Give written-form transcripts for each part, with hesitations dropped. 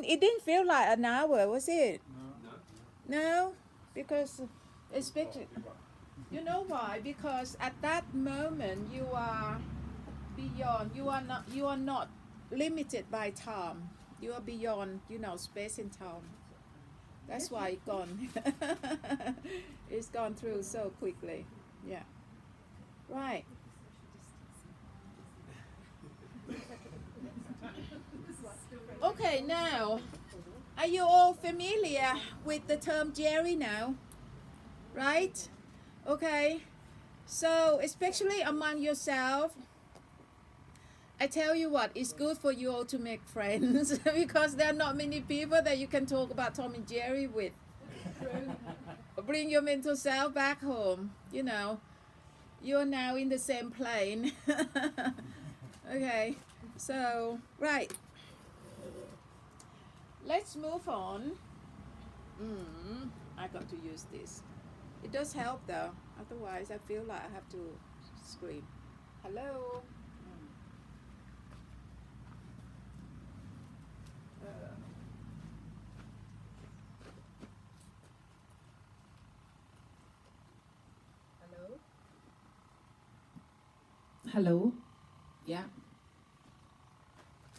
it didn't feel like an hour, was it? No, because especially, you know why? Because at that moment you are beyond. You are not limited by time. You are beyond, space and time. That's why it's gone. It's gone through so quickly. Yeah. Right. Okay, now, are you all familiar with the term Jerry now? Right? Okay. So, especially among yourself, I tell you what, it's good for you all to make friends because there are not many people that you can talk about Tom and Jerry with. Bring your mental self back home. You're now in the same plane. Okay, so, right. Let's move on. I got to use this. It does help though. Otherwise, I feel like I have to scream. Hello. Hello. Hello. Yeah.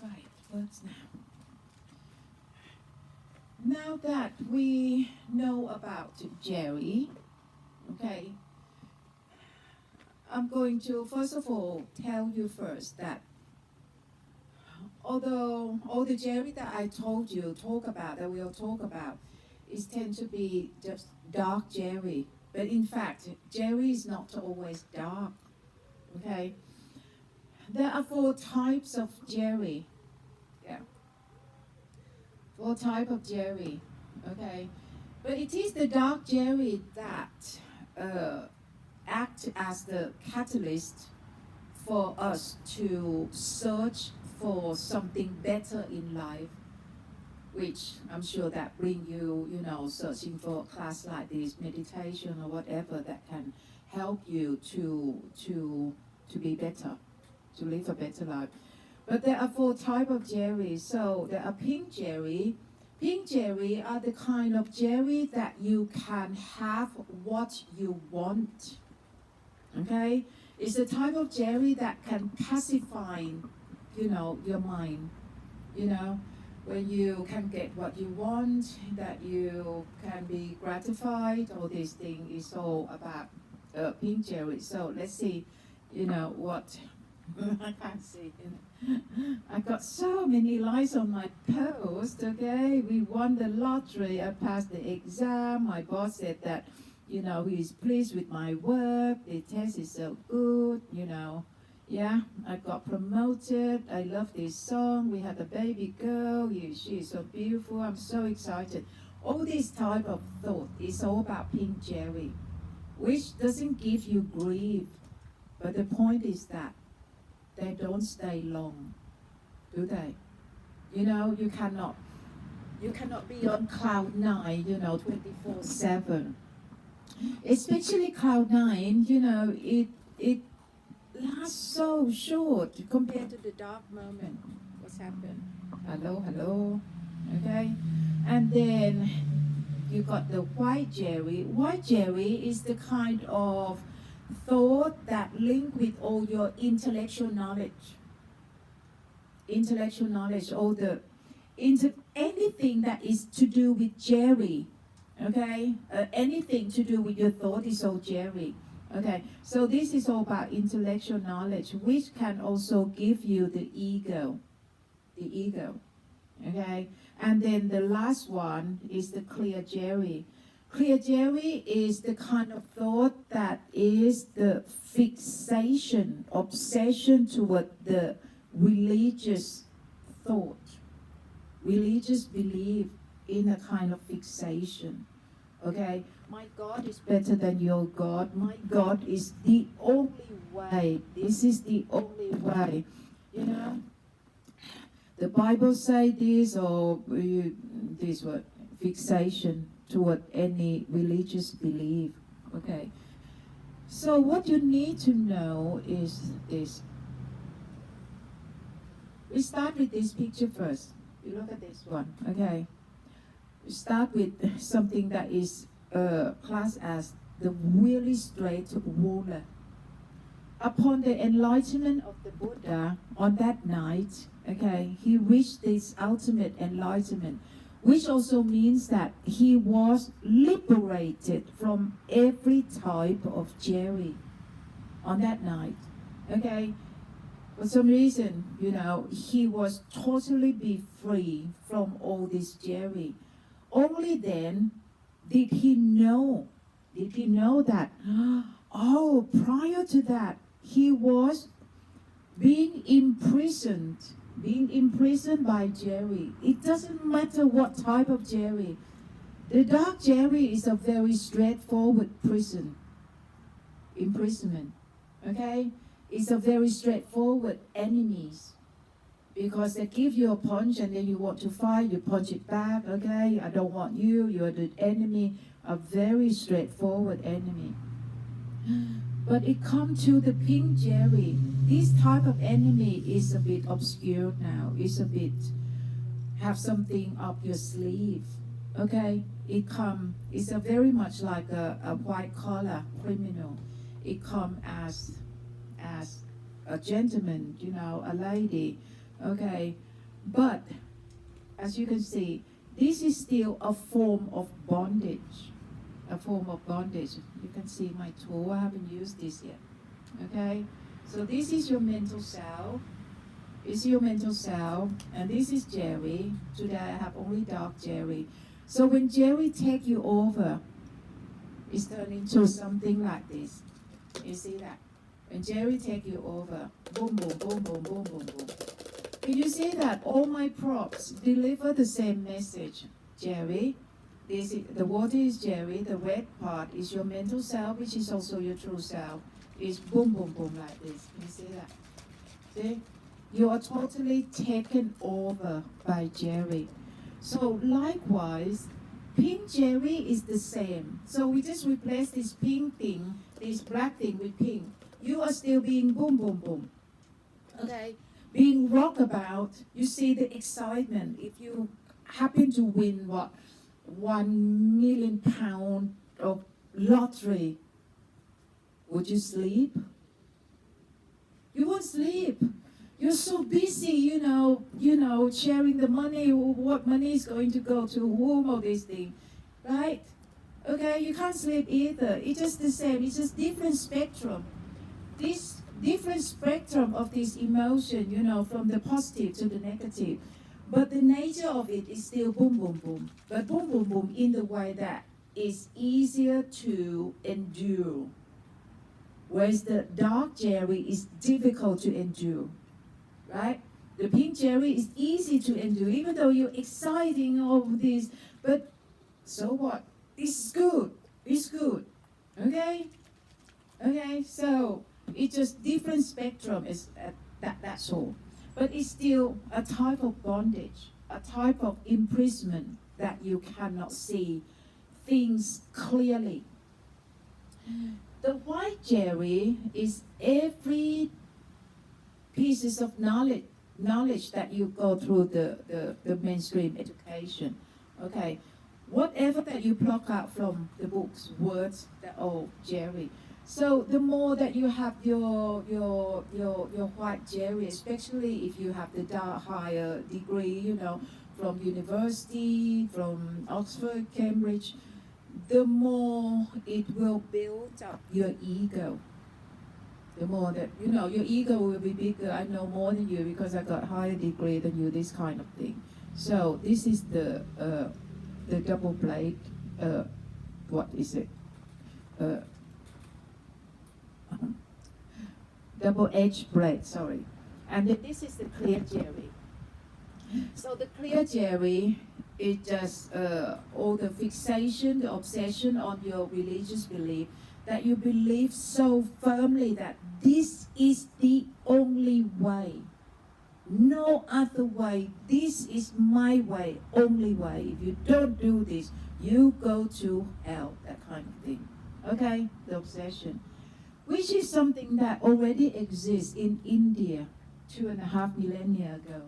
Right. Works now. Now that we know about Jerry, okay, I'm going to first of all tell you first that although all the Jerry that I told you that we'll talk about is tend to be just dark Jerry, but in fact Jerry is not always dark. Okay, there are 4 types of Jerry. Yeah. 4 type of Jerry, okay? But it is the dark Jerry that act as the catalyst for us to search for something better in life, which I'm sure that bring you, searching for a class like this, meditation or whatever that can help you to be better, to live a better life. But there are 4 types of Jerry. So there are pink Jerry. Pink Jerry are the kind of Jerry that you can have what you want. Okay? It's the type of Jerry that can pacify, your mind. When you can get what you want, that you can be gratified, all these things is all about pink Jerry. So let's see, what I can't see. I got so many likes on my post, okay? We won the lottery, I passed the exam, my boss said that, he's pleased with my work, the test is so good, Yeah, I got promoted, I love this song, we had a baby girl, she is so beautiful, I'm so excited. All this type of thought is all about pink Jerry, which doesn't give you grief, but the point is that they don't stay long, do they? You cannot be on cloud 9, 24/7. Especially cloud 9, it lasts so short compared to the dark moment. What's happened? Hello, okay? And then you got the white Jerry. White Jerry is the kind of thought that link with all your intellectual knowledge, all the anything that is to do with Jerry, okay? Anything to do with your thought is all Jerry, okay? So this is all about intellectual knowledge, which can also give you the ego, okay? And then the last one is the clear Jerry. Clear Jerry is the kind of thought that is the fixation, obsession toward the religious thought, religious belief in a kind of fixation. Okay, my God is better than your God. My God is the only way. This is the only way. The Bible say this, or this word, fixation toward any religious belief. Okay. So what you need to know is this. We start with this picture first. You look at this one, okay? Start with something that is classed as the really straight ruler. Upon the enlightenment of the Buddha on that night, okay, he reached this ultimate enlightenment, which also means that he was liberated from every type of jerry on that night, okay? For some reason, he was totally be free from all this jerry. Only then did he know that, oh, prior to that, he was being imprisoned by jerry. It doesn't matter what type of jerry. The dark jerry is a very straightforward imprisonment, okay? It's a very straightforward enemies, because they give you a punch and then you want to fight, you punch it back, okay? I don't want you, you're the enemy, a very straightforward enemy. But it comes to the pink jerry. This type of enemy is a bit obscure now. It's a bit, have something up your sleeve, okay? It's a very much like a white collar criminal. It comes as a gentleman, a lady, okay? But as you can see, this is still a form of bondage. You can see my tool, I haven't used this yet, okay? So this is your mental self. And this is Jerry. Today I have only dark Jerry. So when Jerry take you over, it's turned into something like this. You see that? When Jerry take you over, boom, boom, boom, boom, boom, boom, boom. Can you see that all my props deliver the same message? Jerry, the water is Jerry, the red part is your mental self, which is also your true self. It's boom, boom, boom like this. Can you see that? See? You are totally taken over by Jerry. So likewise, pink Jerry is the same. So we just replace this pink thing, this black thing with pink. You are still being boom, boom, boom. Okay? Being rocked about, you see the excitement. If you happen to win, £1 million of lottery, would you sleep? You won't sleep. You're so busy, sharing the money, what money is going to go to whom, all these things, right? Okay, you can't sleep either. It's just the same. It's just different spectrum. This different spectrum of this emotion, from the positive to the negative. But the nature of it is still boom, boom, boom. But boom, boom, boom in the way that is easier to endure. Whereas the dark Jerry is difficult to endure, right? The pink Jerry is easy to endure, even though you're exciting over this. But so what? This is good. It's good. Okay? Okay, so it's just different spectrum, that's all. But it's still a type of bondage, a type of imprisonment that you cannot see things clearly. The white Jerry is every pieces of knowledge that you go through the mainstream education. Okay, whatever that you pluck out from the books, words, that all Jerry. So the more that you have your white Jerry, especially if you have the higher degree, from university, from Oxford, Cambridge, the more it will build up your ego. The more that, your ego will be bigger. I know more than you because I got higher degree than you, this kind of thing. So this is the double blade, what is it? Double-edged blade, sorry. And then this is the clear Jerry. So the clear Jerry is just all the fixation, the obsession on your religious belief, that you believe so firmly that this is the only way. No other way. This is my way, only way. If you don't do this, you go to hell, that kind of thing. Okay? The obsession. Which is something that already exists in India 2.5 millennia ago.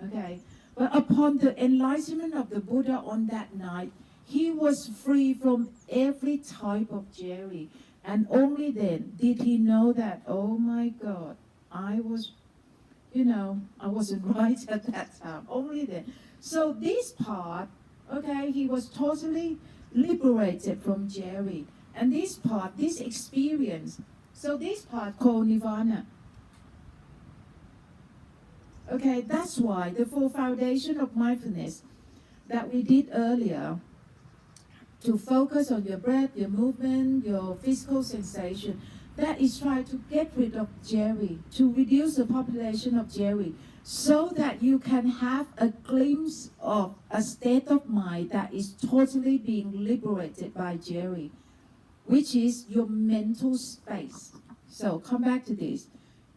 Okay? But upon the enlightenment of the Buddha on that night, he was free from every type of Jerry. And only then did he know that, oh my God, I wasn't right at that time. Only then. So this part, okay, he was totally liberated from Jerry. And this part, this experience, so this part called Nirvana. Okay, that's why the four foundation of mindfulness that we did earlier, to focus on your breath, your movement, your physical sensation, that is try to get rid of Jerry, to reduce the population of Jerry, so that you can have a glimpse of a state of mind that is totally being liberated by Jerry, which is your mental space. So come back to this,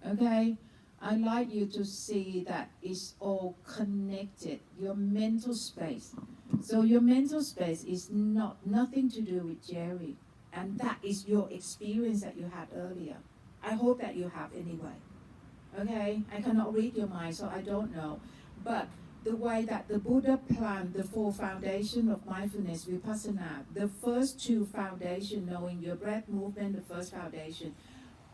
okay? I'd like you to see that it's all connected, your mental space. So your mental space is nothing to do with Jerry. And that is your experience that you had earlier. I hope that you have anyway. Okay? I cannot read your mind, so I don't know. But the way that the Buddha planned the four foundations of mindfulness, vipassana, the first two foundations, knowing your breath, movement, the first foundation.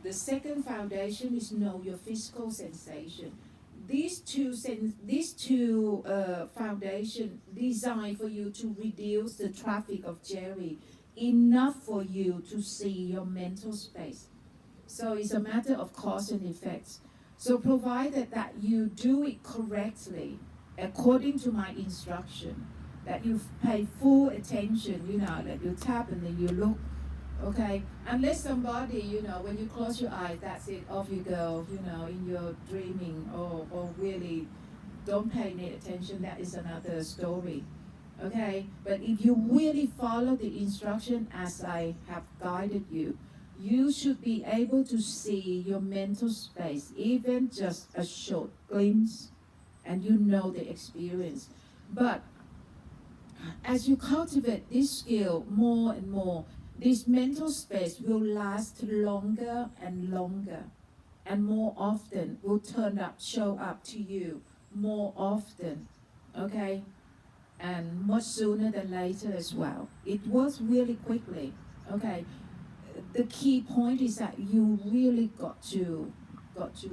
The second foundation is know your physical sensation. These two foundations designed for you to reduce the traffic of Jerry, enough for you to see your mental space. So it's a matter of cause and effects. So provided that you do it correctly, according to my instruction, that you pay full attention, that you tap and then you look, okay? Unless somebody, when you close your eyes, that's it, off you go, in your dreaming or really don't pay any attention, that is another story. Okay, but if you really follow the instruction as I have guided you, you should be able to see your mental space, even just a short glimpse, and you know the experience. But as you cultivate this skill more and more, this mental space will last longer and longer, and more often will show up to you more often, okay? And much sooner than later as well. It works really quickly. Okay. The key point is that you really got to put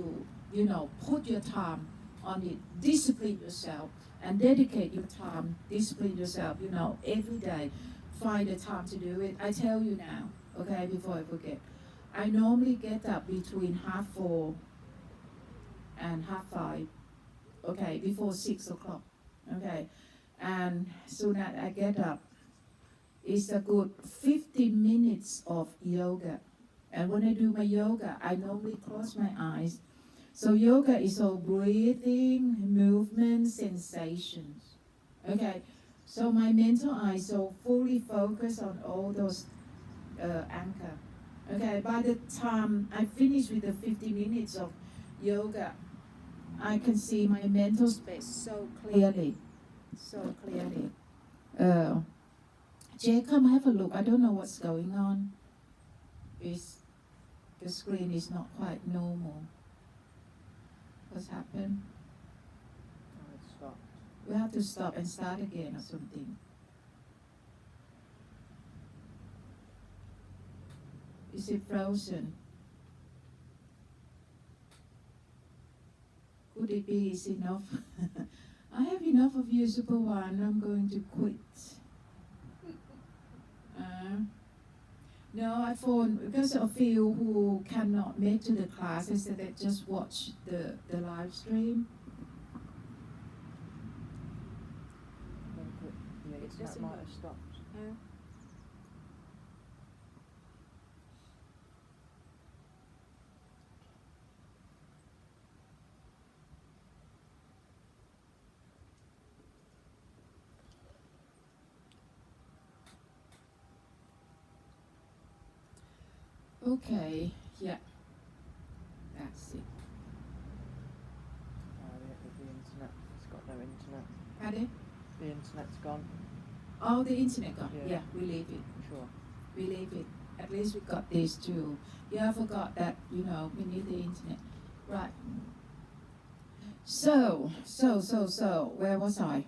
your time on it, discipline yourself, and dedicate your time, discipline yourself, every day. Find the time to do it. I tell you now, okay, before I forget, I normally get up between 4:30 and 5:30, okay, before 6 o'clock, okay. And soon as I get up, it's a good 50 minutes of yoga. And when I do my yoga, I normally close my eyes. So yoga is all breathing, movement, sensations. Okay, so my mental eyes so fully focused on all those anchor. Okay, by the time I finish with the 50 minutes of yoga, I can see my mental space so clearly. So clearly. Jay, come have a look. I don't know what's going on. The screen is not quite normal. What's happened? Oh, it stopped. We have to stop and start again or something. Is it frozen? Could it be is enough? I have enough of you, Supawan. I'm going to quit. No, I phone because of you who cannot make to the class. I said that just watch the live stream. Yeah, It's that just might have stopped. Okay, yeah. That's it. The internet. It's got no internet. Pardon? The internet's gone. Oh, the internet gone. Yeah. Yeah, we leave it. Sure. We leave it. At least we got these two. Yeah, I forgot that, we need the internet. Right. So, where was I?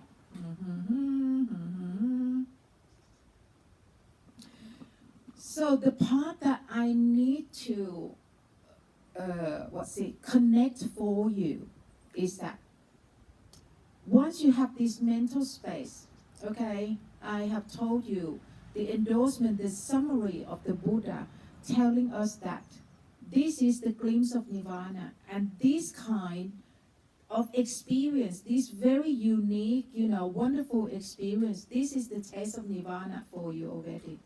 So the part that I need to, connect for you is that once you have this mental space, okay, I have told you the endorsement, the summary of the Buddha telling us that this is the glimpse of nirvana, and this kind of experience, this very unique, wonderful experience, this is the taste of nirvana for you already,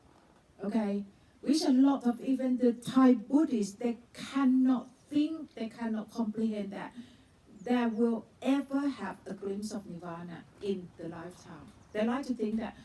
okay? Which a lot of even the Thai Buddhists, they cannot think, they cannot comprehend that there will ever have a glimpse of nirvana in the lifetime. They like to think that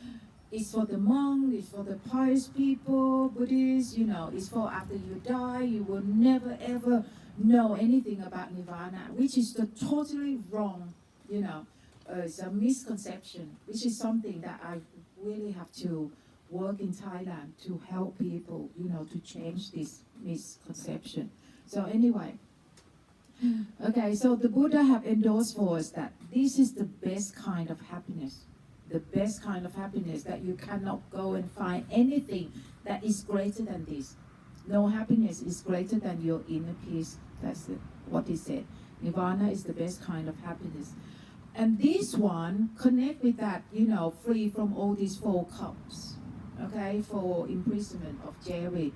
it's for the monk, it's for the pious people, Buddhists, it's for after you die, you will never ever know anything about nirvana, which is the totally wrong, it's a misconception, which is something that I really have to work in Thailand to help people, to change this misconception. So anyway, okay, so the Buddha have endorsed for us that this is the best kind of happiness. The best kind of happiness, that you cannot go and find anything that is greater than this. No happiness is greater than your inner peace. That's what he said. Nirvana is the best kind of happiness. And this one, connect with that, free from all these four cups, okay, for imprisonment of Jerry.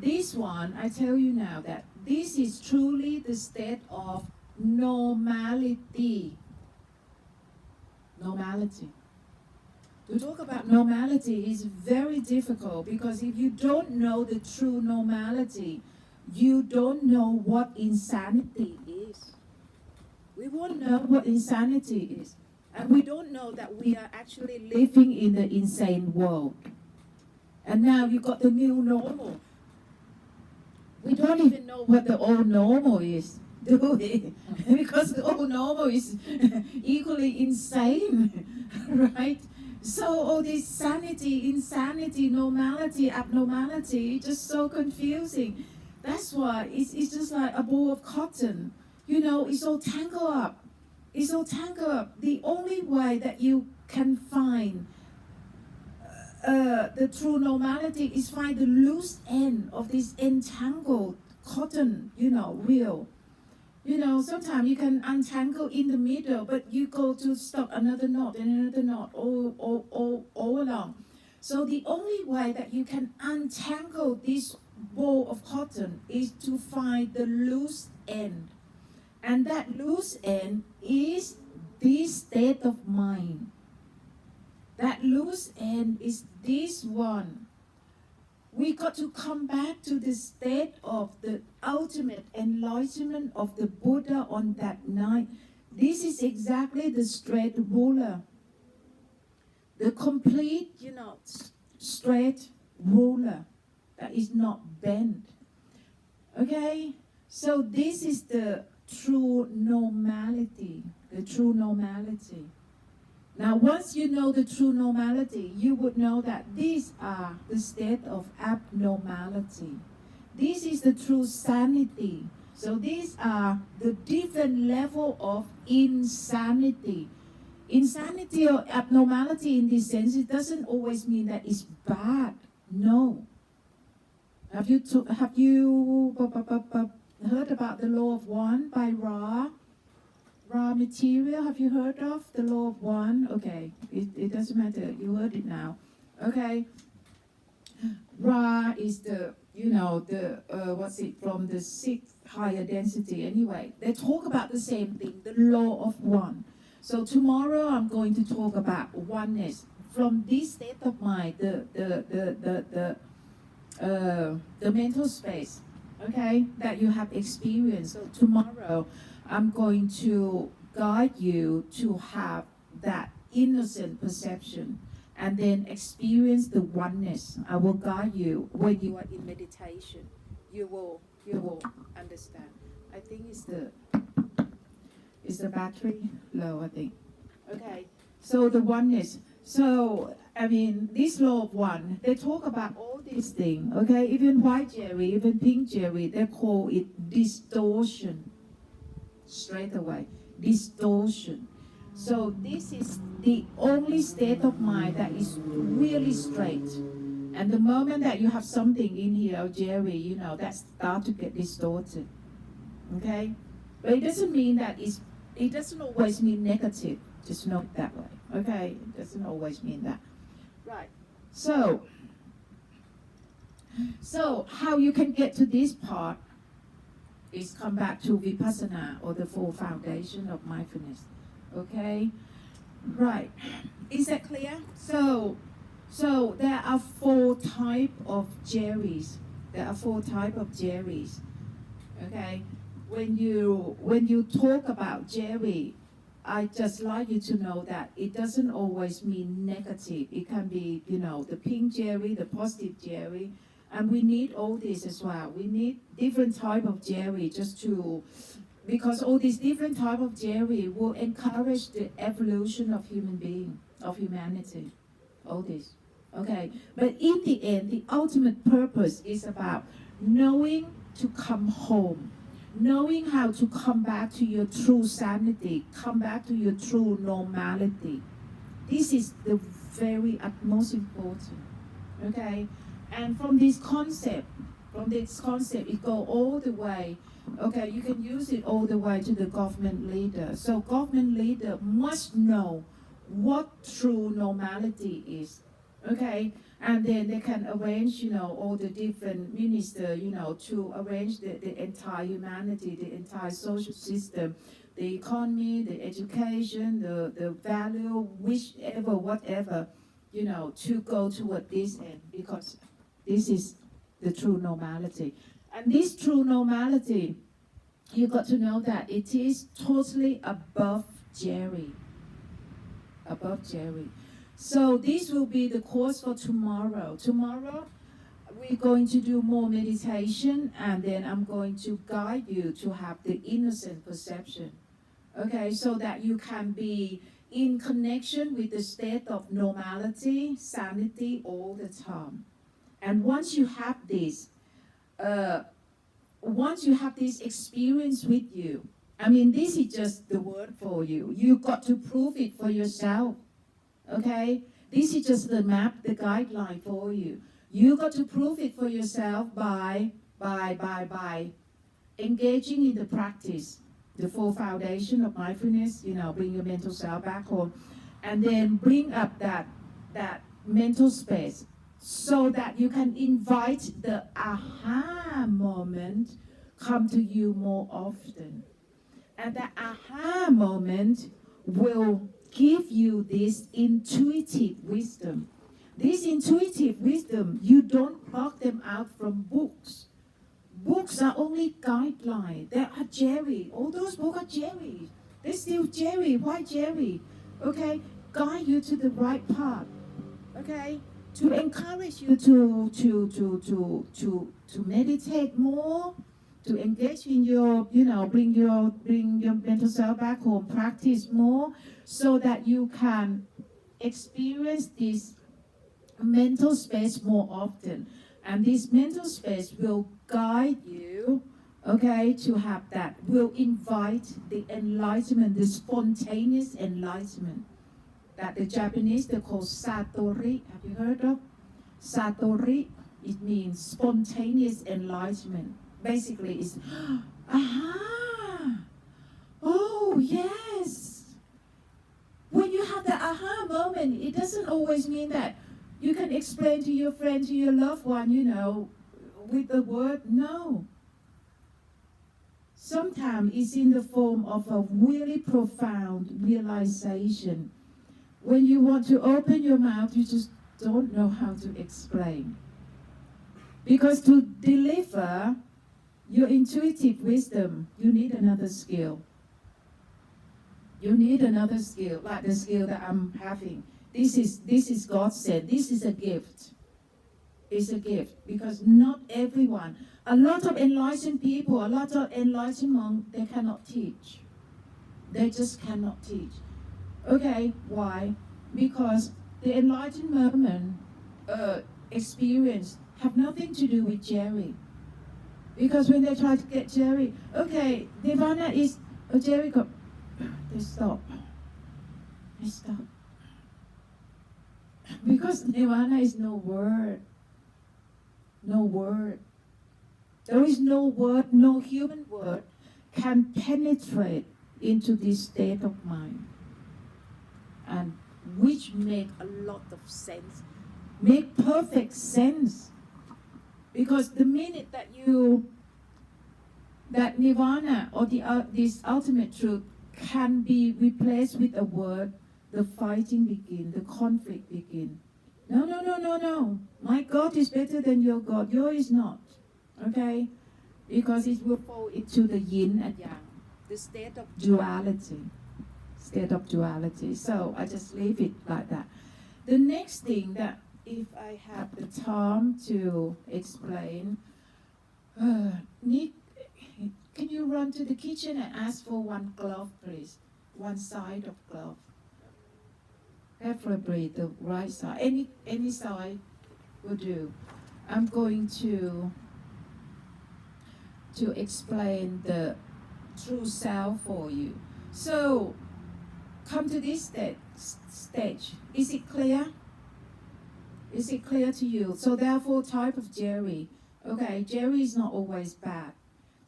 This one, I tell you now that this is truly the state of normality. Normality. To talk about normality is very difficult, because if you don't know the true normality, you don't know what insanity is. We won't know what insanity is. And we don't know that we are actually living in the insane world. And now you got the new normal. We don't even know what the old normal is, do we? Because the old normal is equally insane, right? So all this sanity, insanity, normality, abnormality, just so confusing. That's why it's just like a ball of cotton. It's all tangled up. It's all tangled up. The only way that you can find the true normality is find the loose end of this entangled cotton, wheel. Sometimes you can untangle in the middle, but you go to stop another knot and another knot all along. So the only way that you can untangle this ball of cotton is to find the loose end. And that loose end is this state of mind. That loose end is this one. We got to come back to the state of the ultimate enlightenment of the Buddha on that night. This is exactly the straight ruler. The complete, straight ruler that is not bent. Okay? So this is the true normality. The true normality. Now, once you know the true normality, you would know that these are the state of abnormality. This is the true sanity. So these are the different level of insanity. Insanity or abnormality in this sense, it doesn't always mean that it's bad. No. Have you heard about the law of one by Ra? Raw material, have you heard of the law of one? Okay, it doesn't matter, you heard it now. Okay, Ra is the, from the sixth higher density anyway. They talk about the same thing, the law of one. So tomorrow I'm going to talk about oneness. From this state of mind, the mental space, okay, that you have experienced. So tomorrow, I'm going to guide you to have that innocent perception and then experience the oneness. I will guide you when you are in meditation. You will understand. I think it's the battery low, I think. Okay, so the oneness. So, this law of one, they talk about all these things, okay? Even white Jerry, even pink Jerry, they call it distortion. Straight away. distortion. So this is the only state of mind that is really straight. And the moment that you have something in here, oh, Jerry, you know, that start to get distorted. Okay? But it doesn't mean that it doesn't always mean negative. Just know it that way. Okay? It doesn't always mean that. Right. So how you can get to this part is come back to Vipassana, or the four foundation of mindfulness. Okay? Right. Is that clear? So there are four types of Jerrys. Okay? When you talk about Jerry, I just like you to know that it doesn't always mean negative. It can be, you know, the pink Jerry, the positive Jerry, and we need all this as well. We need different type of Jerry because all these different type of Jerry will encourage the evolution of humanity. All this. Okay, but in the end, the ultimate purpose is about knowing to come home, knowing how to come back to your true sanity, come back to your true normality. This is the very utmost important. Okay, and from this concept, it go all the way. Okay, you can use it all the way to the government leader. So government leader must know what true normality is. Okay, and then they can arrange, you know, all the different ministers, you know, to arrange the entire humanity, the entire social system, the economy, the education, the value, whichever, whatever, you know, to go toward this end, because this is the true normality. And this true normality, you got to know that it is totally above Jerry. Above Jerry. So this will be the course for tomorrow. Tomorrow, we're going to do more meditation, and then I'm going to guide you to have the innocent perception. Okay, so that you can be in connection with the state of normality, sanity all the time. And once you have this experience with you, I mean, this is just the word for you. You got to prove it for yourself. Okay? This is just the map, the guideline for you. You got to prove it for yourself by engaging in the practice, the four foundation of mindfulness, you know, bring your mental self back home, and then bring up that mental space so that you can invite the aha moment come to you more often. And that aha moment will give you this intuitive wisdom. This intuitive wisdom, you don't pluck them out from books. Books are only guidelines. They are Jerry. All those books are Jerry. They're still Jerry. Why Jerry? Okay, guide you to the right path. Okay, to encourage you to meditate more, to engage in your, you know, bring your mental self back home, practice more, so that you can experience this mental space more often. And this mental space will guide you, okay, to have that, will invite the enlightenment, the spontaneous enlightenment that the Japanese, they call Satori. Have you heard of? Satori, it means spontaneous enlightenment. Basically, it's, aha, oh yes. When you have the aha moment, it doesn't always mean that you can explain to your friend, to your loved one, you know, with the word no. Sometimes it's in the form of a really profound realization. When you want to open your mouth, you just don't know how to explain. Because to deliver your intuitive wisdom, you need another skill. You need another skill, like the skill that I'm having. This is God said. This is a gift. It's a gift because not everyone. A lot of enlightened people, a lot of enlightened monks, they cannot teach. They just cannot teach. Okay, why? Because the enlightenment experience have nothing to do with Jerry. Because when they try to get Jerry, okay, Nirvana is a Jerry. they stop. They stop. Because nirvana is no word. No word. There is no word, no human word can penetrate into this state of mind. And which make a lot of sense. Make perfect sense. Because the minute that that nirvana or this ultimate truth can be replaced with a word, the fighting begin, the conflict begin. No, no, no, no, no. My God is better than your God. Yours is not. Okay? Because it will fall into the yin and yang, the state of duality. State of duality. So I just leave it like that. The next thing that if I have the time to explain, Nick, can you run to the kitchen and ask for one glove, please? One side of glove. Preferably the right side. Any side will do. I'm going to explain the true self for you. So, come to this stage. Is it clear? Is it clear to you? So there are 4 types of Jerry. Okay, Jerry is not always bad.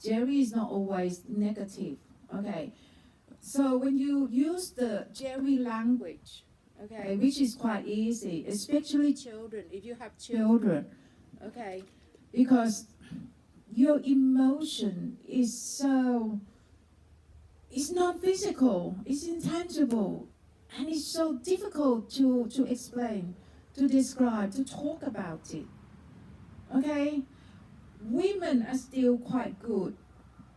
Jerry is not always negative. Okay, so when you use the Jerry language, okay, which is quite easy, especially children, if you have children, okay, because your emotion is so, it's not physical, it's intangible, and it's so difficult to explain, to describe, to talk about it. Okay? Women are still quite good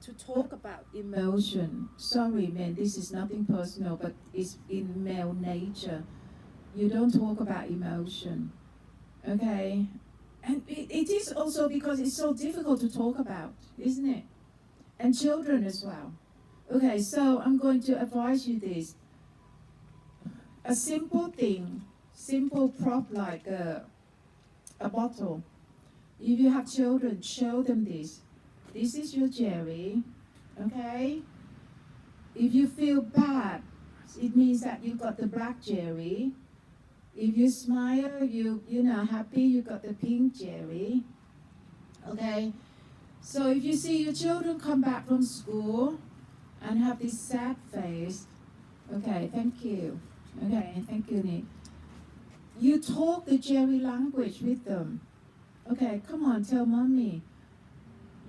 to talk about emotion. Sorry, men, this is nothing personal, but it's in male nature. You don't talk about emotion. Okay? And it is also because it's so difficult to talk about, isn't it? And children as well. Okay, so I'm going to advise you this. A simple thing, simple prop like a bottle. If you have children, show them this. This is your Jerry, okay? If you feel bad, it means that you got the black Jerry. If you smile, you know, happy, you got the pink Jerry, okay? So if you see your children come back from school and have this sad face, okay, thank you. Okay, thank you, Nick. You talk the Jerry language with them. Okay, come on, tell mommy.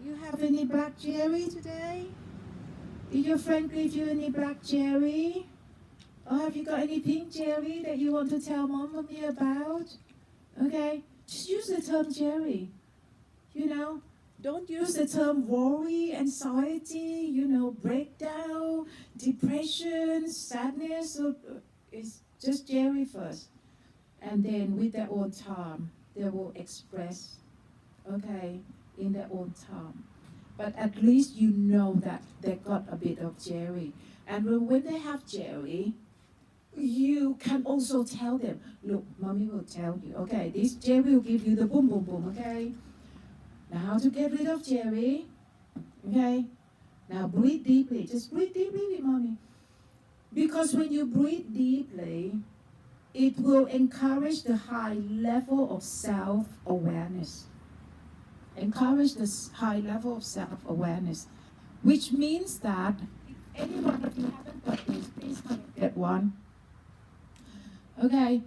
You have any black Jerry today? Did your friend give you any black Jerry? Or have you got any pink Jerry that you want to tell mom and me about? Okay, just use the term Jerry. You know, don't use the term worry, anxiety, you know, breakdown, depression, sadness. It's just Jerry first. And then with their own time, they will express, okay, in their own time. But at least you know that they got a bit of Jerry. And when they have Jerry, you can also tell them, look, mommy will tell you, okay, this Jerry will give you the boom, boom, boom, okay? Now how to get rid of Jerry, okay? Now breathe deeply, just breathe deeply with mommy. Because when you breathe deeply, it will encourage the high level of self-awareness. Encourage the high level of self-awareness, which means that if any one of you haven't got this, please come and get one. Okay,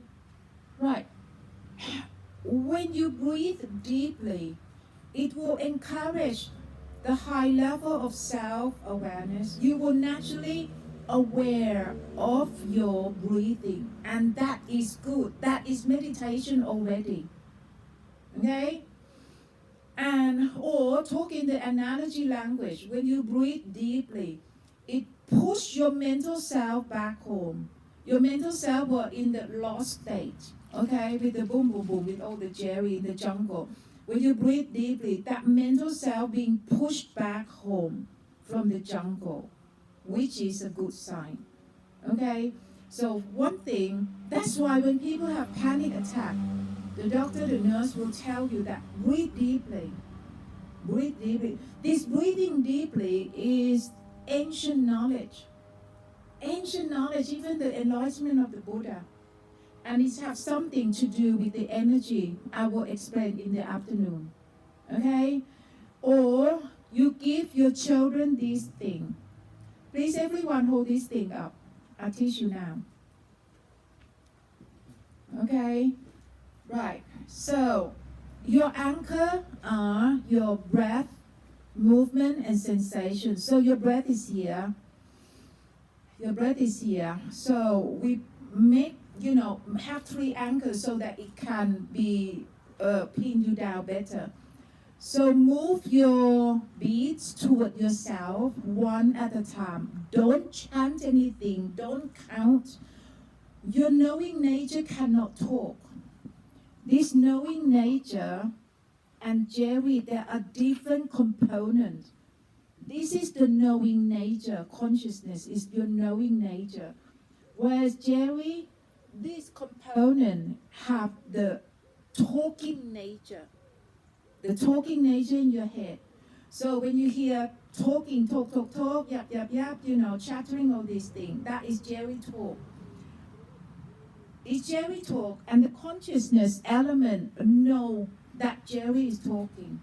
right. When you breathe deeply, it will encourage the high level of self-awareness. You will naturally aware of your breathing, and that is good. That is meditation already. Okay? And or talk in the analogy language, when you breathe deeply, it pushes your mental self back home. Your mental self were in the lost state, okay, with the boom boom boom, with all the Jerry in the jungle. When you breathe deeply, that mental self being pushed back home from the jungle, which is a good sign. Okay? So one thing, that's why when people have panic attack, the doctor, the nurse will tell you that breathe deeply. Breathe deeply. This breathing deeply is ancient knowledge. Ancient knowledge, even the enlightenment of the Buddha. And it has something to do with the energy I will explain in the afternoon. Okay? Or you give your children this thing. Please, everyone, hold this thing up. I'll teach you now. Okay? Right. So, your anchor are your breath, movement, and sensation. So, your breath is here. Your breath is here. So, we make, have 3 anchors so that it can be pin you down better. So move your beats toward yourself one at a time. Don't chant anything. Don't count. Your knowing nature cannot talk. This knowing nature and Jerry, there are different components. This is the knowing nature. Consciousness is your knowing nature. Whereas Jerry, this component have the talking nature. The talking nature in your head. So when you hear talking, talk, yap, chattering, all these things, that is Jerry talk. It's Jerry talk, and the consciousness element know that Jerry is talking,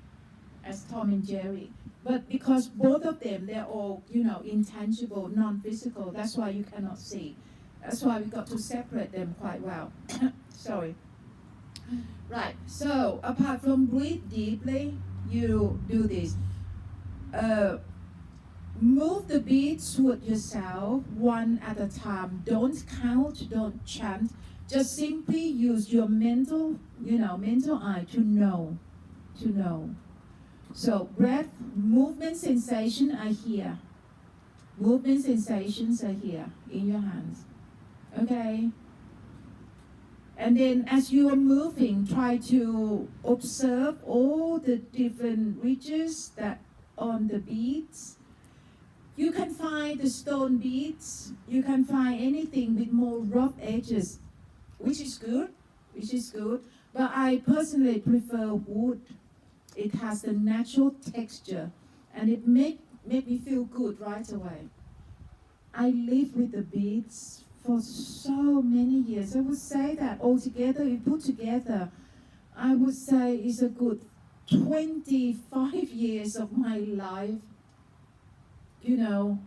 as Tom and Jerry. But because both of them, they're all, intangible, non-physical, that's why you cannot see. That's why we got to separate them quite well. Sorry. Right, so apart from breathe deeply, you do this. Move the beats toward yourself one at a time. Don't count, don't chant. Just simply use your mental eye to know. So breath, movement sensation are here. Movement sensations are here in your hands. Okay? And then as you are moving, try to observe all the different ridges that on the beads. You can find the stone beads. You can find anything with more rough edges, which is good. But I personally prefer wood. It has the natural texture, and it make me feel good right away. I live with the beads for so many years. I would say that altogether, if put together, I would say it's a good 25 years of my life. I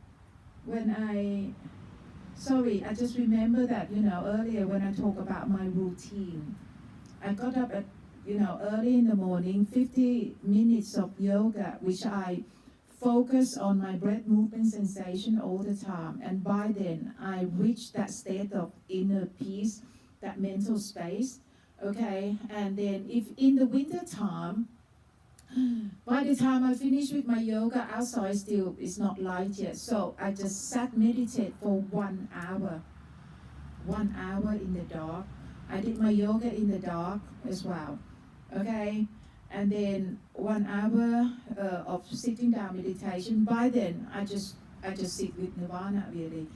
just remember that, earlier when I talk about my routine. I got up at, early in the morning, 50 minutes of yoga, which I focus on my breath movement sensation all the time. And by then, I reached that state of inner peace, that mental space, okay? And then if in the winter time, by the time I finish with my yoga, outside still is not light yet. So I just sat meditate for 1 hour. 1 hour in the dark. I did my yoga in the dark as well, okay? And then 1 hour of sitting down meditation. By then, I just sit with nirvana really.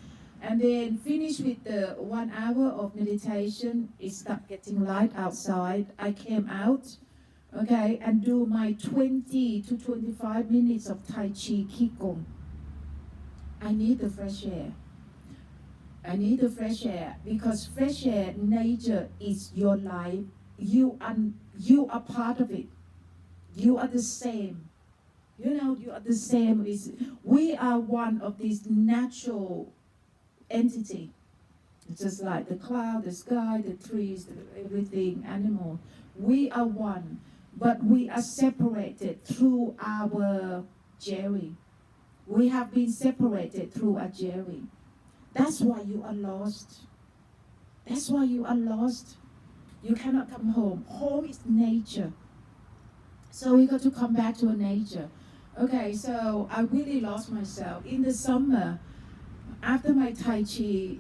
And then finish with the 1 hour of meditation. It started getting light outside. I came out, okay, and do my 20 to 25 minutes of Tai Chi Qigong. I need the fresh air. I need the fresh air because fresh air, nature is your life. You are part of it. You are the same. You are the same. We are one of these natural entity. It's just like the cloud, the sky, the trees, everything, animal. We are one, but we are separated through our Jerry. We have been separated through our Jerry. That's why you are lost. That's why you are lost. You cannot come home. Home is nature. So we got to come back to nature. Okay, so I really lost myself. In the summer, after my Tai Chi,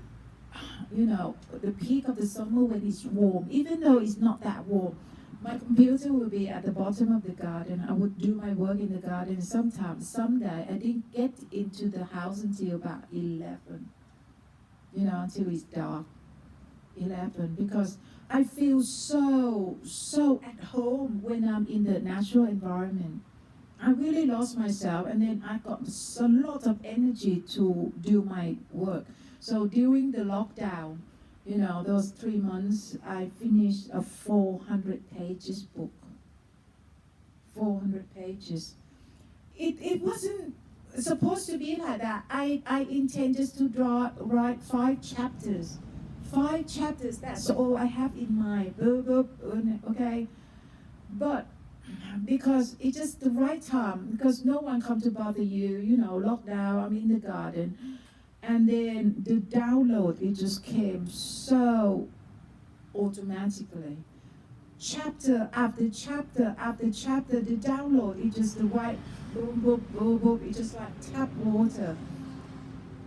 the peak of the summer when it's warm, even though it's not that warm, my computer will be at the bottom of the garden. I would do my work in the garden sometimes. Someday, I didn't get into the house until about 11. Until it's dark. 11, because I feel so at home when I'm in the natural environment. I really lost myself, and then I got a lot of energy to do my work. So during the lockdown, those 3 months, I finished a 400 pages book. 400 pages. It wasn't supposed to be like that. I intend just to write 5 chapters. 5 chapters, that's all I have in mind. Okay? But because it's just the right time, because no one come to bother you, lockdown, I'm in the garden. And then the download, it just came so automatically. Chapter after chapter after chapter, the download, it just the right boom, boom, boom, boom, it's just like tap water.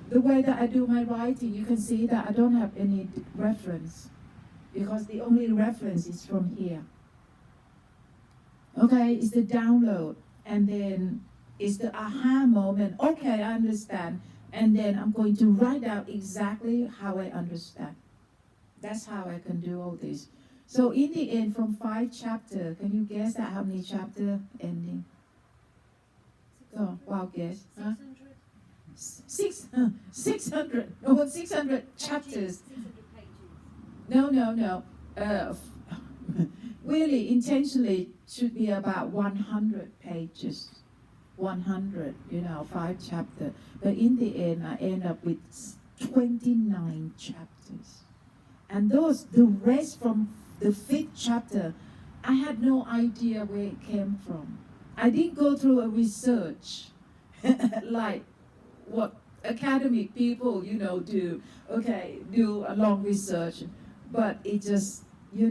The way that I do my writing, you can see that I don't have any reference, because the only reference is from here. Okay, it's the download, and then it's the aha moment. Okay, I understand. And then I'm going to write out exactly how I understand. That's how I can do all this. So in the end, from 5 chapters, can you guess that how many chapter ending? Oh, wild guess. Huh? 600. Oh, 600 chapters. 600 pages. No. Really, intentionally, should be about 100 pages. 100, 5 chapters. But in the end, I end up with 29 chapters. And the rest from the 5th chapter, I had no idea where it came from. I didn't go through a research like what academic people, do. Okay, do a long research. But it just, the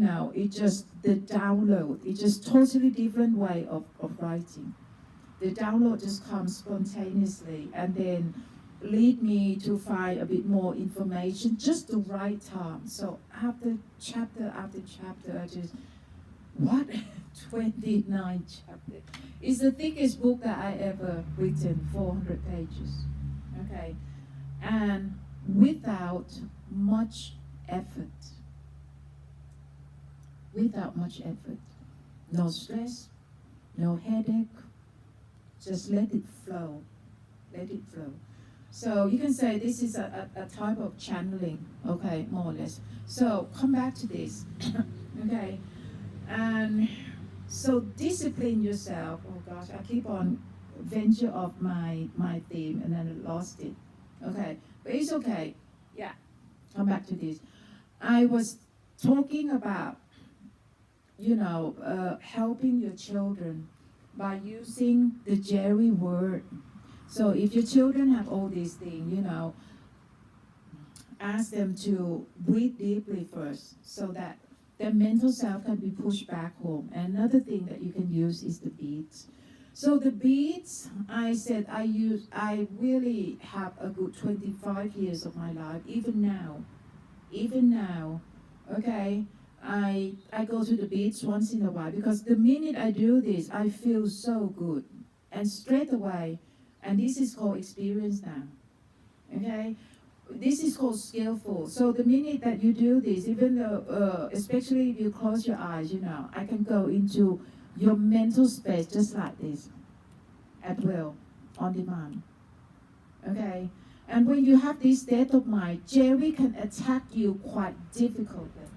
download. It's just totally different way of writing. The download just comes spontaneously and then lead me to find a bit more information, just the right time. So after chapter, I just, what? 29 chapters. It's the thickest book that I ever written, 400 pages. Okay? And without much effort. Without much effort. No stress, no headache. Just let it flow. Let it flow. So you can say this is a type of channeling, okay, more or less. So come back to this, okay? And so discipline yourself. Oh gosh, I keep on venture off my theme and then I lost it. Okay, but it's okay. Yeah, come back to this. I was talking about, helping your children by using the Jerry word. So if your children have all these things, ask them to breathe deeply first so that their mental self can be pushed back home. And another thing that you can use is the beads. So the beads, I said I really have a good 25 years of my life, even now, okay? I go to the beach once in a while because the minute I do this, I feel so good. And straight away, and this is called experience now, okay? This is called skillful. So the minute that you do this, even though, especially if you close your eyes, I can go into your mental space just like this, at will, on demand, okay? And when you have this state of mind, Jerry can attack you quite difficultly.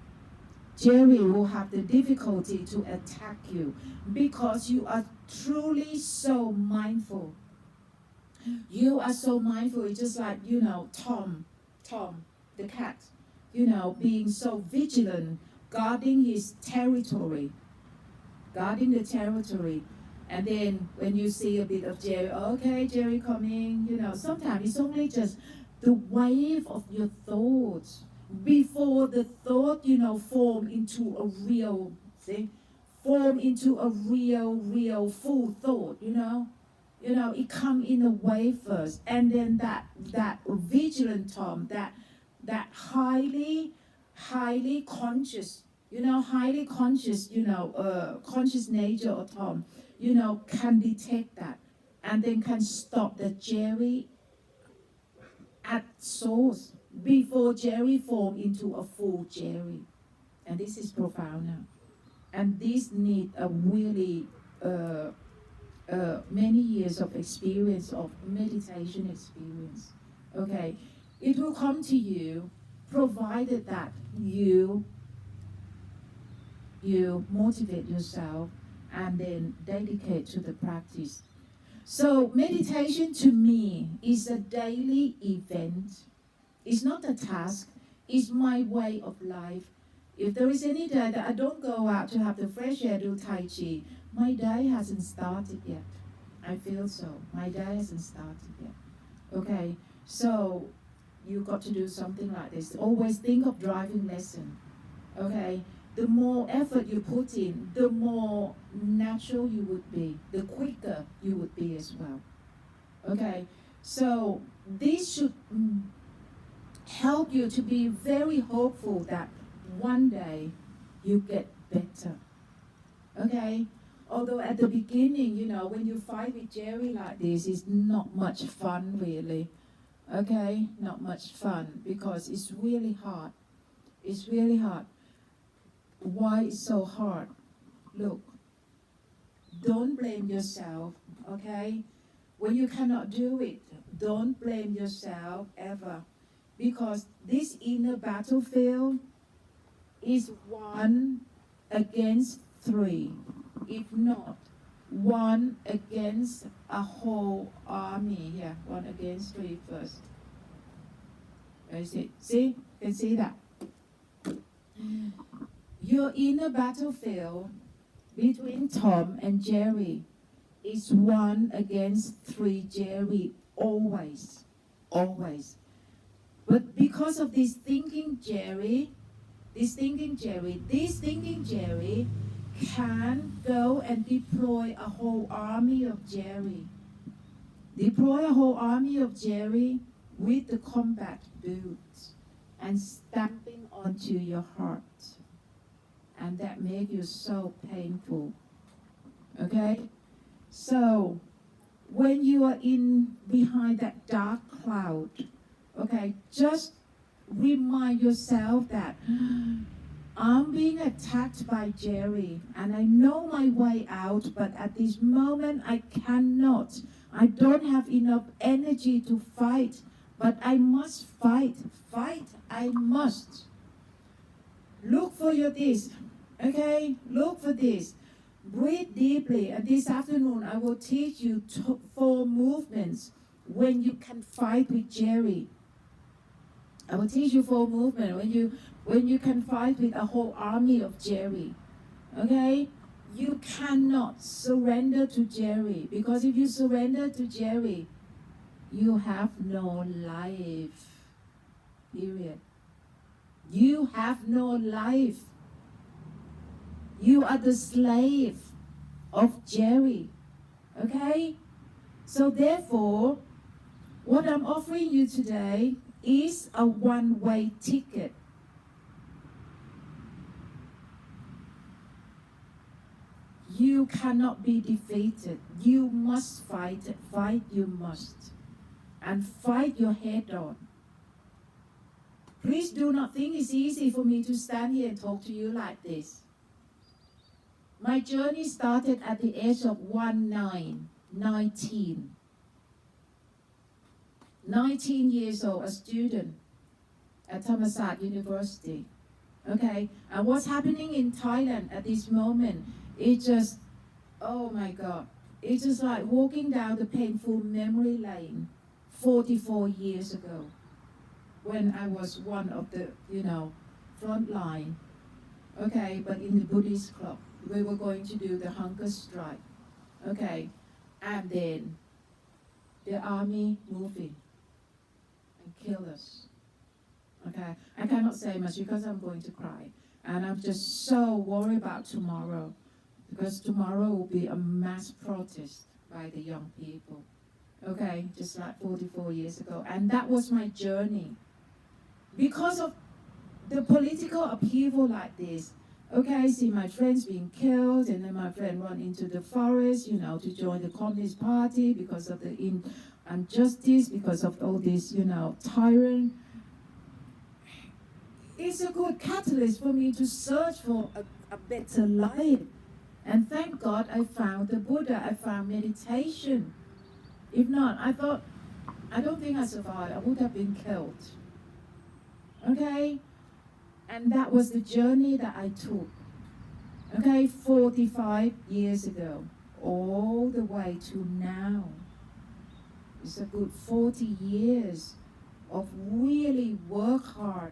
Jerry will have the difficulty to attack you because you are truly so mindful. You are so mindful. It's just like, Tom, the cat, being so vigilant, guarding his territory, guarding the territory. And then when you see a bit of Jerry, okay, Jerry coming, sometimes it's only just the wave of your thoughts before the thought, form into a real, form into a real full thought, it come in a wave first, and then that vigilant Tom, that highly conscious, conscious nature of Tom, can detect that, and then can stop the Jerry at source before Jerry form into a full Jerry. And this is profound now. And this need a really many years of experience, of meditation experience. Okay, It will come to you, provided that you motivate yourself and then dedicate to the practice. So meditation to me is a daily event. It's not a task. It's my way of life. If there is any day that I don't go out to have the fresh air, do Tai Chi, my day hasn't started yet. I feel so. My day hasn't started yet. Okay, so you've got to do something like this. Always think of driving lesson. Okay, the more effort you put in, the more natural you would be, the quicker you would be as well. Okay, so this should help you to be very hopeful that one day you get better. Okay, although at the beginning, when you fight with Jerry like this, it's not much fun really. Okay, not much fun because it's really hard. It's really hard. Why it's so hard? Look, don't blame yourself, okay? When you cannot do it, don't blame yourself ever. Because this inner battlefield is 1 against 3. If not, 1 against a whole army. Yeah, 1 against 3 first. Where is it? See? You can see that. Your inner battlefield between Tom and Jerry is 1 against 3 Jerry, always. Always. But because of this thinking Jerry can go and deploy a whole army of Jerry. Deploy a whole army of Jerry with the combat boots and stamping onto your heart. And that makes you so painful. Okay? So, when you are in behind that dark cloud, okay, just remind yourself that I'm being attacked by Jerry and I know my way out, but at this moment I cannot. I don't have enough energy to fight, but I must fight. Fight, I must. Look for this, okay? Look for this. Breathe deeply, and this afternoon I will teach you 4 movements when you can fight with Jerry. I will teach you 4 movements when you can fight with a whole army of Jerry. Okay? You cannot surrender to Jerry, because if you surrender to Jerry, you have no life. Period. You have no life. You are the slave of Jerry. Okay? So therefore, what I'm offering you today is a one-way ticket. You cannot be defeated. You must fight. Fight you must. And fight your head on. Please do not think it's easy for me to stand here and talk to you like this. My journey started at the age of 19. 19 years old, a student at Thammasat University. Okay, and what's happening in Thailand at this moment, it just, oh my God, it's just like walking down the painful memory lane 44 years ago, when I was one of the, front line. Okay, but in the Buddhist club, we were going to do the hunger strike. Okay, and then the army moved in and killed us. Okay, I cannot say much because I'm going to cry. And I'm just so worried about tomorrow, because tomorrow will be a mass protest by the young people. Okay, just like 44 years ago. And that was my journey. Because of the political upheaval like this, okay, I see my friends being killed, and then my friend run into the forest, to join the Communist Party because of the injustice, because of all this, tyrant. It's a good catalyst for me to search for a better life. And thank God I found the Buddha, I found meditation. If not, I thought I don't think I survived. I would have been killed. Okay? And that was the journey that I took. Okay, 45 years ago, all the way to now. It's a good 40 years of really work hard.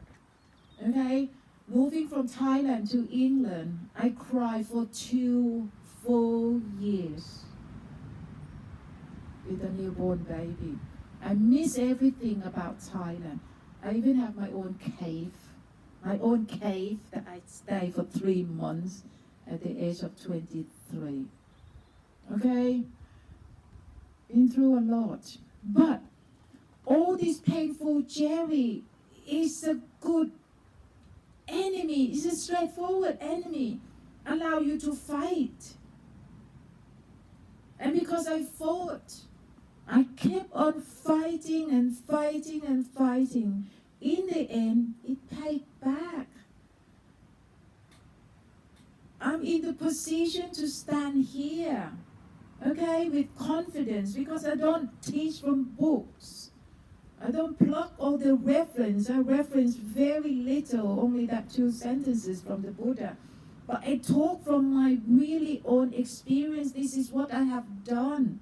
Okay? Moving from Thailand to England, I cried for 2 full years with a newborn baby. I miss everything about Thailand. I even have my own cave that I stayed for 3 months at the age of 23. Okay? Been through a lot. But all this painful Jerry is a good enemy. It's a straightforward enemy. Allow you to fight. And because I fought, I kept on fighting and fighting and fighting. In the end, it paid back. I'm in the position to stand here, okay, with confidence, because I don't teach from books. I don't pluck all the reference. I reference very little, only that 2 sentences from the Buddha. But I talk from my really own experience. This is what I have done.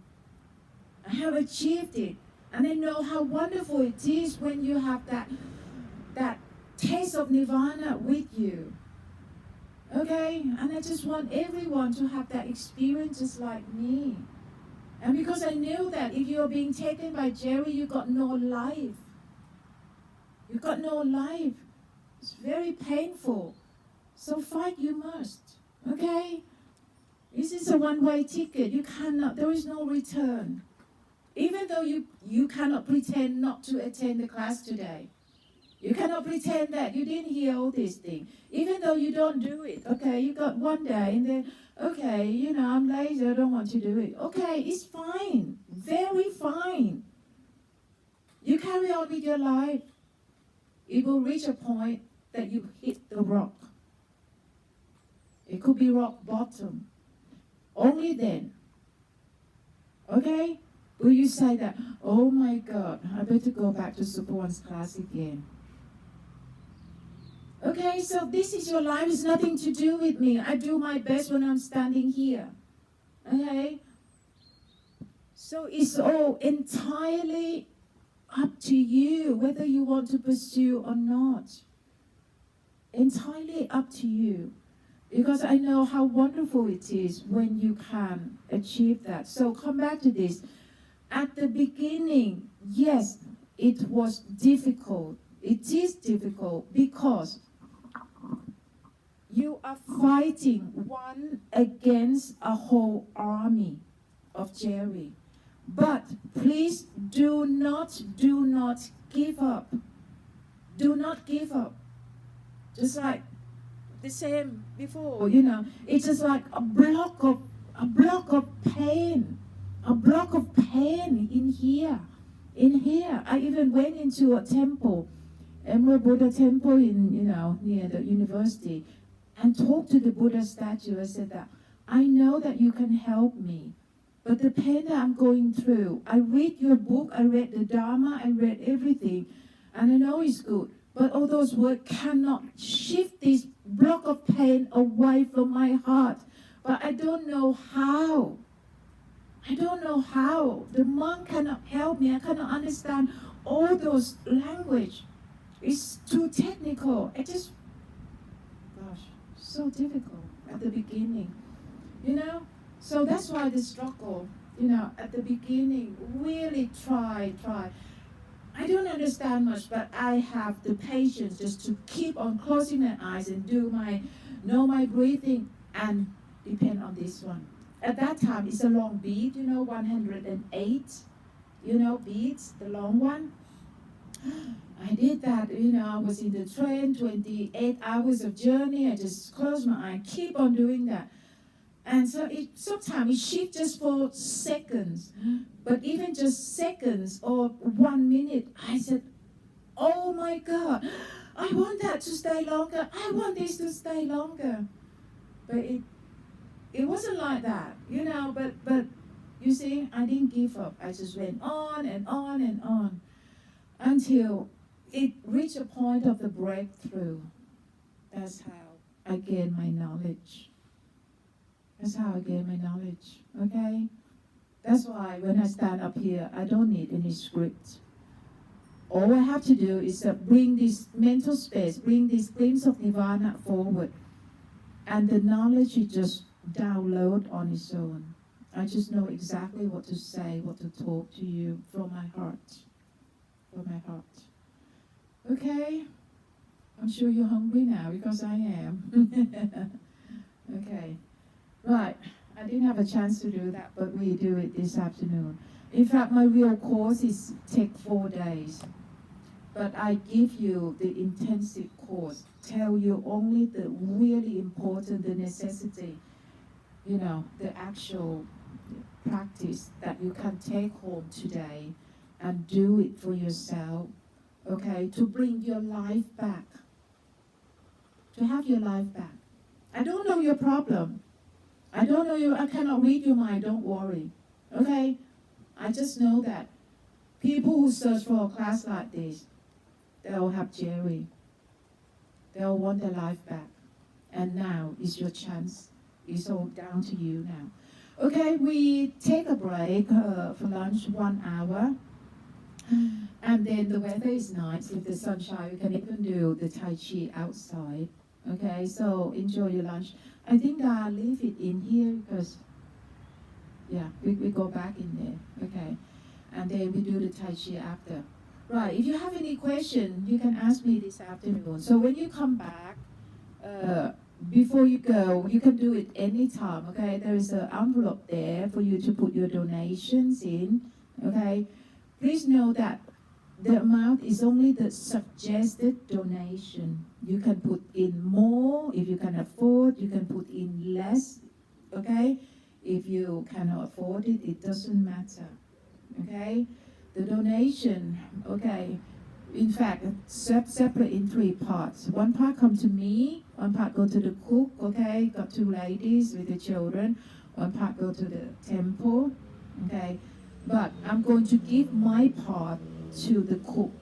I have achieved it. And I know how wonderful it is when you have that taste of nirvana with you. Okay? And I just want everyone to have that experience just like me. And because I knew that if you're being taken by Jerry, you got no life. You got no life. It's very painful. So fight you must. Okay? This is a one-way ticket. You cannot, there is no return. Even though you cannot pretend not to attend the class today. You cannot pretend that you didn't hear all these things. Even though you don't do it. Okay, you got one day and then, okay, you know, I'm lazy, I don't want to do it. Okay, it's fine. Very fine. You carry on with your life. It will reach a point that you hit the rock. It could be rock bottom. Only then. Okay? Will you say that, oh my God, I better go back to Supawan's class again. Okay, so this is your life. It's nothing to do with me. I do my best when I'm standing here. Okay? So it's all entirely up to you whether you want to pursue or not. Entirely up to you. Because I know how wonderful it is when you can achieve that. So come back to this. At the beginning, yes, it was difficult. It is difficult because you are fighting one against a whole army of Jerry. But please do not give up. Do not give up. Just like the same before, you know, it's just like a block of pain. A block of pain in here. In here. I even went into a temple, Emerald Buddha temple in, you know, near the university, and talked to the Buddha statue. I said that, I know that you can help me, but the pain that I'm going through, I read your book, I read the Dharma, I read everything, and I know it's good, but all those words cannot shift this block of pain away from my heart. But I don't know how. I don't know how. The monk cannot help me. I cannot understand all those language. It's too technical. Gosh, so difficult at the beginning. You know? So that's why the struggle, you know, at the beginning, really try. I don't understand much, but I have the patience just to keep on closing my eyes and know my breathing and depend on this one. At that time, it's a long beat, you know, 108, you know, beats, the long one. I did that, you know, I was in the train, 28 hours of journey. I just closed my eye, keep on doing that. And so sometimes it shifts just for seconds. But even just seconds or 1 minute, I said, oh my God, I want that to stay longer. I want this to stay longer. But it wasn't like that, you know, but You see, I didn't give up. I just went on and on and on until it reached a point of the breakthrough. That's how I gained my knowledge. That's how I gain my knowledge, okay? That's why when I stand up here, I don't need any script. All I have to do is bring this mental space, bring this glimpse of Nirvana forward, and the knowledge is just download on its own. I just know exactly what to say, what to talk to you from my heart. From my heart. Okay? I'm sure you're hungry now because I am. Okay. Right. I didn't have a chance to do that, but we do it this afternoon. In fact, my real course is take 4 days. But I give you the intensive course, tell you only the really important, the necessity, the actual practice that you can take home today and do it for yourself, okay, to bring your life back, to have your life back. I don't know your problem. I don't know you, I cannot read your mind, don't worry, okay? I just know that people who search for a class like this, they'll have Jerry. They'll want their life back. And now is your chance. It's all down to you now. Okay, we take a break for lunch, 1 hour. And then the weather is nice. If the sunshine, you can even do the Tai Chi outside. Okay, so enjoy your lunch. I think I'll leave it in here because, yeah, we go back in there. Okay, and then we do the Tai Chi after. Right, if you have any question, you can ask me this afternoon. So when you come back, before you go, you can do it anytime, okay? There is an envelope there for you to put your donations in, okay? Please know that the amount is only the suggested donation. You can put in more if you can afford, you can put in less, okay? If you cannot afford it, it doesn't matter, okay? The donation, okay, in fact, separate in 3 parts. 1 part come to me, 1 part go to the cook, okay, got 2 ladies with the children, 1 part go to the temple, okay, but I'm going to give my part to the cook,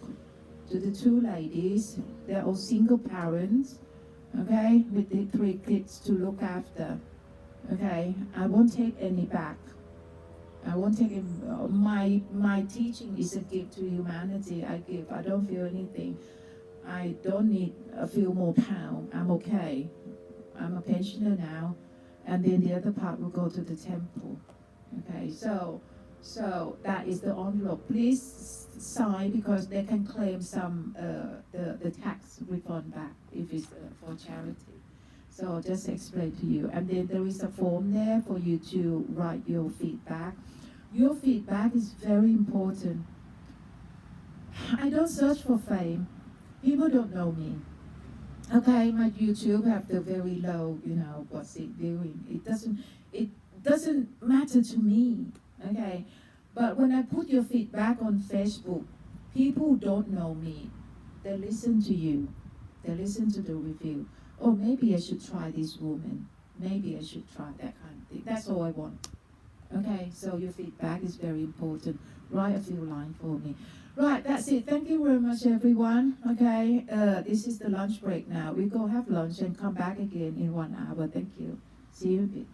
to the 2 ladies. They're all single parents, okay, with the 3 kids to look after, okay. I won't take any back. I won't take it. My teaching is a gift to humanity. I give. I don't feel anything. I don't need a few more pounds. I'm okay. I'm a pensioner now, and then the other part will go to the temple. Okay, so that is the envelope. Please sign because they can claim some the tax refund back if it's for charity. So I'll just explain to you. And then there is a form there for you to write your feedback. Your feedback is very important. I don't search for fame. People don't know me. Okay, my YouTube have the very low, what's it doing? It doesn't matter to me. Okay. But when I put your feedback on Facebook, people who don't know me, they listen to you. They listen to the review. Oh, maybe I should try this woman. Maybe I should try that kind of thing. That's all I want. Okay, so your feedback is very important. Write a few lines for me. Right, that's it. Thank you very much, everyone. Okay, this is the lunch break now. We go have lunch and come back again in 1 hour. Thank you. See you in a bit.